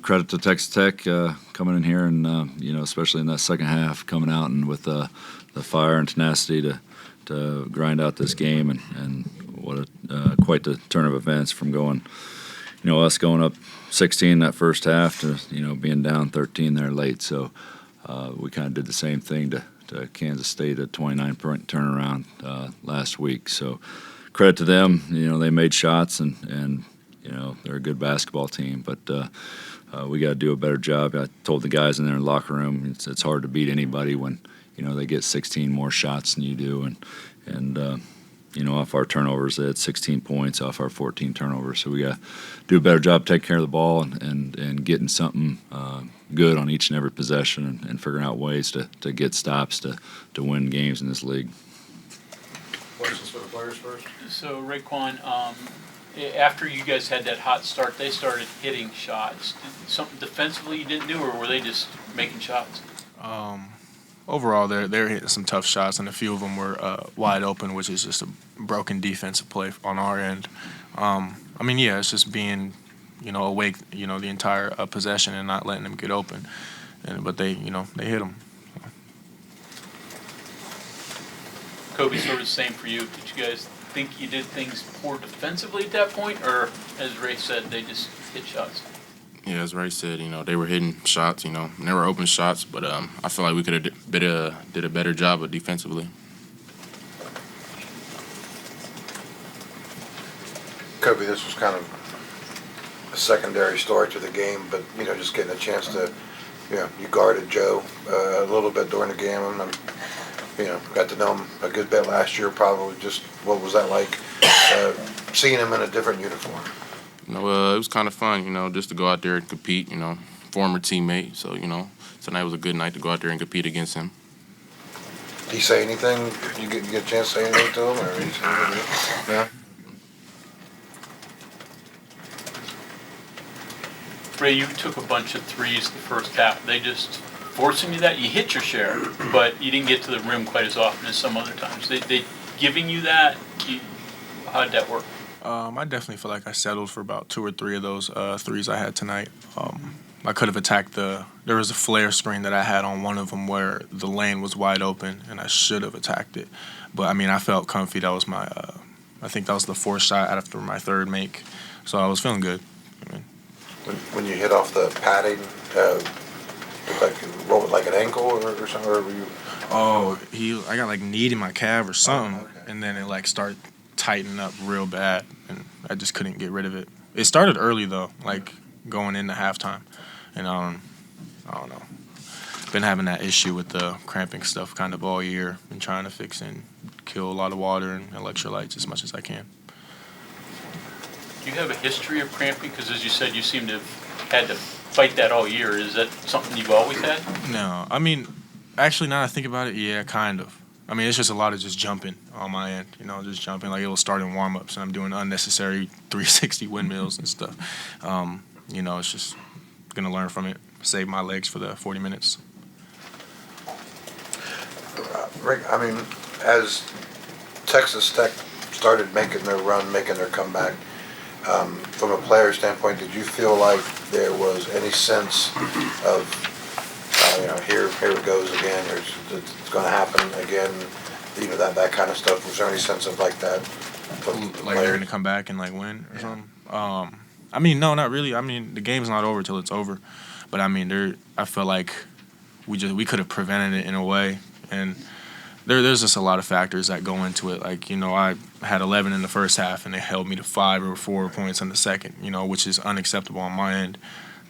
Credit to Texas Tech coming in here and especially in that second half, coming out and with the fire and tenacity to grind out this game and what quite the turn of events from going, us going up 16 that first half to being down 13 there late. So we kind of did the same thing to Kansas State, a 29-point turnaround last week. So credit to them. They made shots and they're a good basketball team, but we got to do a better job. I told the guys in their locker room it's hard to beat anybody when they get 16 more shots than you do, and off our turnovers they had 16 points off our 14 turnovers. So we got to do a better job taking care of the ball and getting something good on each and every possession and figuring out ways to get stops to win games in this league. Questions for the players first? So, RaeQuan, after you guys had that hot start, they started hitting shots. Did something defensively you didn't do, or were they just making shots? Overall, they're hitting some tough shots, and a few of them were wide open, which is just a broken defensive play on our end. It's just being, awake, the entire possession and not letting them get open. But they hit them. Kobe, sort of the same for you. Did you guys think you did things poor defensively at that point, or as Ray said, they just hit shots? Yeah, as Ray said, they were hitting shots, and they were open shots, but I feel like we could have did a better job of defensively. Kobe, this was kind of a secondary story to the game, but just getting a chance to, you guarded Joe a little bit during the game, and got to know him a good bit last year. Probably just what was that like, seeing him in a different uniform? It was kind of fun, just to go out there and compete. Former teammate, so tonight was a good night to go out there and compete against him. Did he say anything? You get a chance to say anything to him, or yeah? Ray, you took a bunch of threes the first half. They just forcing you that? You hit your share, but you didn't get to the rim quite as often as some other times. They giving you that? How'd that work? I definitely feel like I settled for about 2 or 3 of those threes I had tonight. I could have attacked there was a flare screen that I had on one of them where the lane was wide open, and I should have attacked it. But, I felt comfy. That was my, I think that was the 4th shot after my 3rd make. So I was feeling good. When you hit off the padding, roll it like an ankle or something, or were you? Oh, I got like knee in my calf or something, and then it started tightening up real bad, and I just couldn't get rid of it. It started early though, going into halftime, and I don't know. Been having that issue with the cramping stuff kind of all year. Been trying to fix it and kill a lot of water and electrolytes as much as I can. Do you have a history of cramping? Because as you said, you seem to have had to fight that all year. Is that something you've always had? No. Actually, now that I think about it, yeah, kind of. It's just a lot of just jumping on my end, just jumping. It will start in warm-ups, and I'm doing unnecessary 360 windmills and stuff. It's just going to learn from it, save my legs for the 40 minutes. Rick, as Texas Tech started making their run, making their comeback, from a player standpoint, did you feel like there was any sense of, here it goes again, it's going to happen again, that kind of stuff? Was there any sense of that? Like they're going to come back and win or something? No, not really. The game's not over till it's over. But I felt like we could have prevented it in a way, and there's just a lot of factors that go into it. I had 11 in the first half, and they held me to 5 or 4 points in the second, which is unacceptable on my end,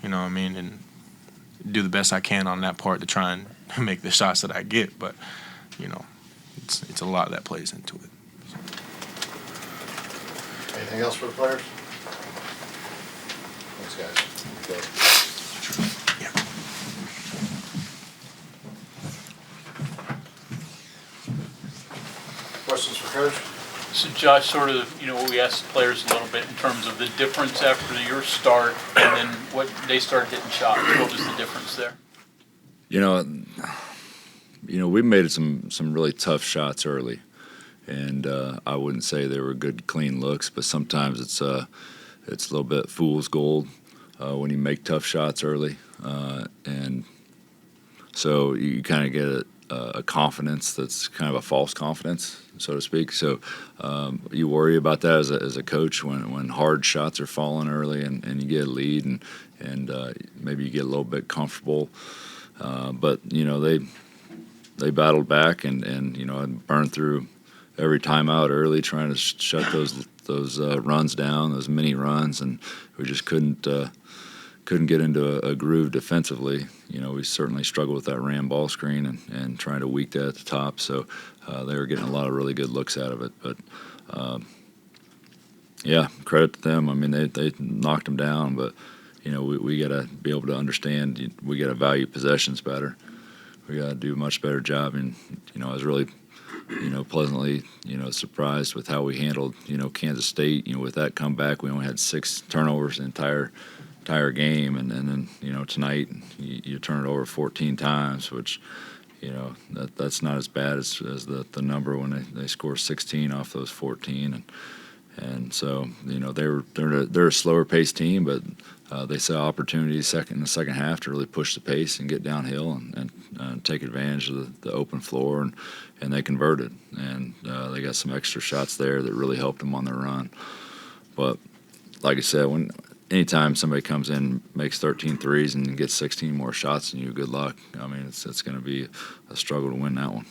and do the best I can on that part to try and make the shots that I get. But, it's a lot that plays into it. Anything else for the players? Thanks, guys. Questions for Coach? So Josh, sort of, we asked the players a little bit in terms of the difference after your start and then what they started hitting shots. What was the difference there? We made some really tough shots early, and I wouldn't say they were good, clean looks, but sometimes it's a little bit fool's gold. when you make tough shots early, and so you kind of get a confidence that's kind of a false confidence, so to speak. So you worry about that as a coach when hard shots are falling early and you get a lead and maybe you get a little bit comfortable. But they battled back and burned through every timeout early, trying to shut those runs down, those mini runs, and we just couldn't get into a groove defensively. We certainly struggled with that ram ball screen and trying to weak that at the top. So they were getting a lot of really good looks out of it. But yeah, credit to them. I mean, they knocked them down, but we got to be able to understand. We got to value possessions better. We got to do a much better job. And I was really pleasantly surprised with how we handled Kansas State. With that comeback, we only had 6 turnovers the entire game, and then tonight you turn it over 14 times, which that's not as bad as the number when they score 16 off those 14, and so they're a slower paced team, but they saw opportunities in the second half to really push the pace and get downhill and take advantage of the open floor, and they converted, and they got some extra shots there that really helped them on their run. But like I said, anytime somebody comes in, makes 13 threes and gets 16 more shots than you, good luck. I mean, it's going to be a struggle to win that one.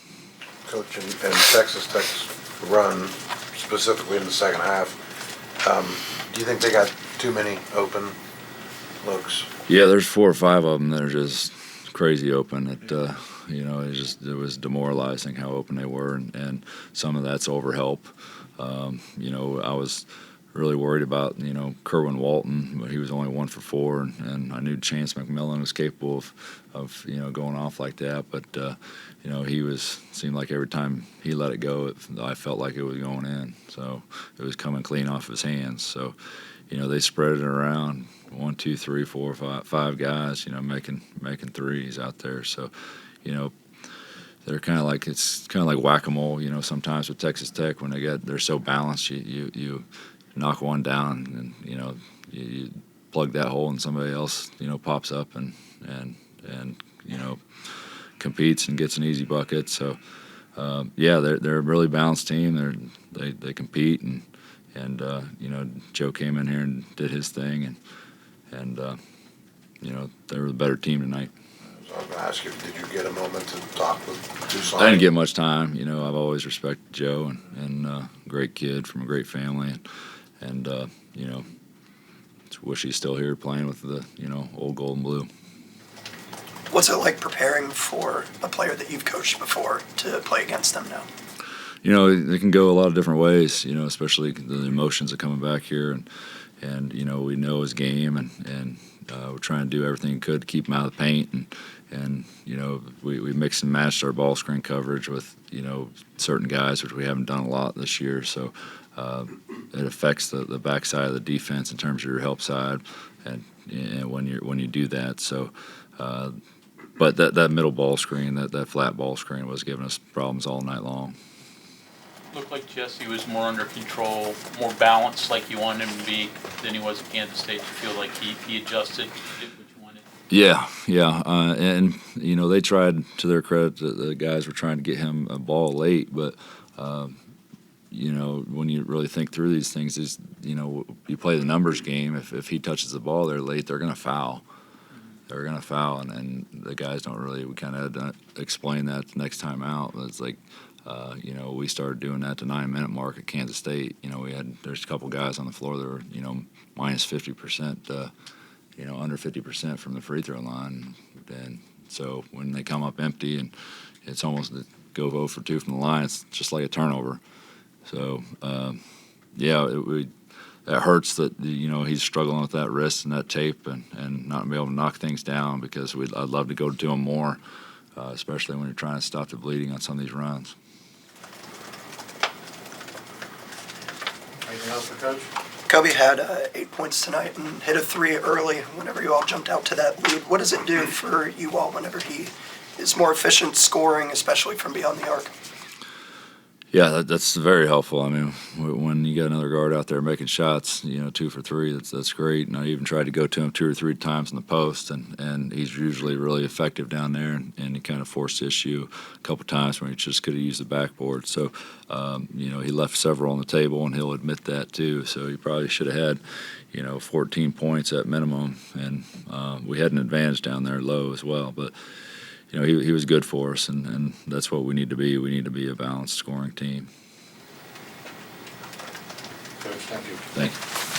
Coach, and Texas Tech's run, specifically in the second half, do you think they got too many open looks? Yeah, there's 4 or 5 of them that are just crazy open. It was demoralizing how open they were, and some of that's overhelp. I was really worried about Kerwin Walton, but he was only 1 for 4, and I knew Chance McMillan was capable of going off like that. But he seemed like every time he let it go, I felt like it was going in. So it was coming clean off his hands. So they spread it around, 1, 2, 3, 4, 5 guys, making threes out there. So they're kind of like whack-a-mole. Sometimes with Texas Tech when they're so balanced, you knock one down and you plug that hole and somebody else pops up and competes and gets an easy bucket. So they're a really balanced team. They compete and Joe came in here and did his thing and they were the better team tonight. So I was going to ask you, did you get a moment to talk with Tucson? I didn't get much time. I've always respected Joe and great kid from a great family and wish he's still here playing with the old gold and blue. What's it like preparing for a player that you've coached before to play against them now? It can go a lot of different ways, especially the emotions of coming back here and we know his game and we're trying to do everything we could to keep him out of the paint and we mixed and matched our ball screen coverage with certain guys, which we haven't done a lot this year. So it affects the backside of the defense in terms of your help side, and when you do that. So, but that middle ball screen, that flat ball screen, was giving us problems all night long. Looked like Jesse was more under control, more balanced, like you wanted him to be, than he was at Kansas State. You feel like he adjusted, did what you wanted. Yeah, and they tried, to their credit, the guys were trying to get him a ball late, but when you really think through these things, is you play the numbers game. If he touches the ball there late, they're going to foul. They're going to foul, and the guys don't really. We kind of had to explain that the next time out. But it's like, we started doing that at the 9-minute mark at Kansas State. There's a couple guys on the floor that were minus 50%, under 50% from the free throw line, and so when they come up empty and it's almost go 0 for 2 from the line, it's just like a turnover. So, it hurts that he's struggling with that wrist and that tape and not be able to knock things down, because I'd love to go to him more, especially when you're trying to stop the bleeding on some of these runs. Anything else for Coach? Kobe had 8 points tonight and hit a 3 early whenever you all jumped out to that lead. What does it do for you all whenever he is more efficient scoring, especially from beyond the arc? Yeah, that's very helpful. I mean, when you got another guard out there making shots, 2 for 3, that's great. And I even tried to go to him 2 or 3 times in the post, and he's usually really effective down there. And he kind of forced the issue a couple times when he just could have used the backboard. So, he left several on the table, and he'll admit that too. So he probably should have had, 14 points at minimum. And we had an advantage down there low as well, but. He was good for us, and that's what we need to be. We need to be a balanced scoring team. Coach, thank you. Thank you.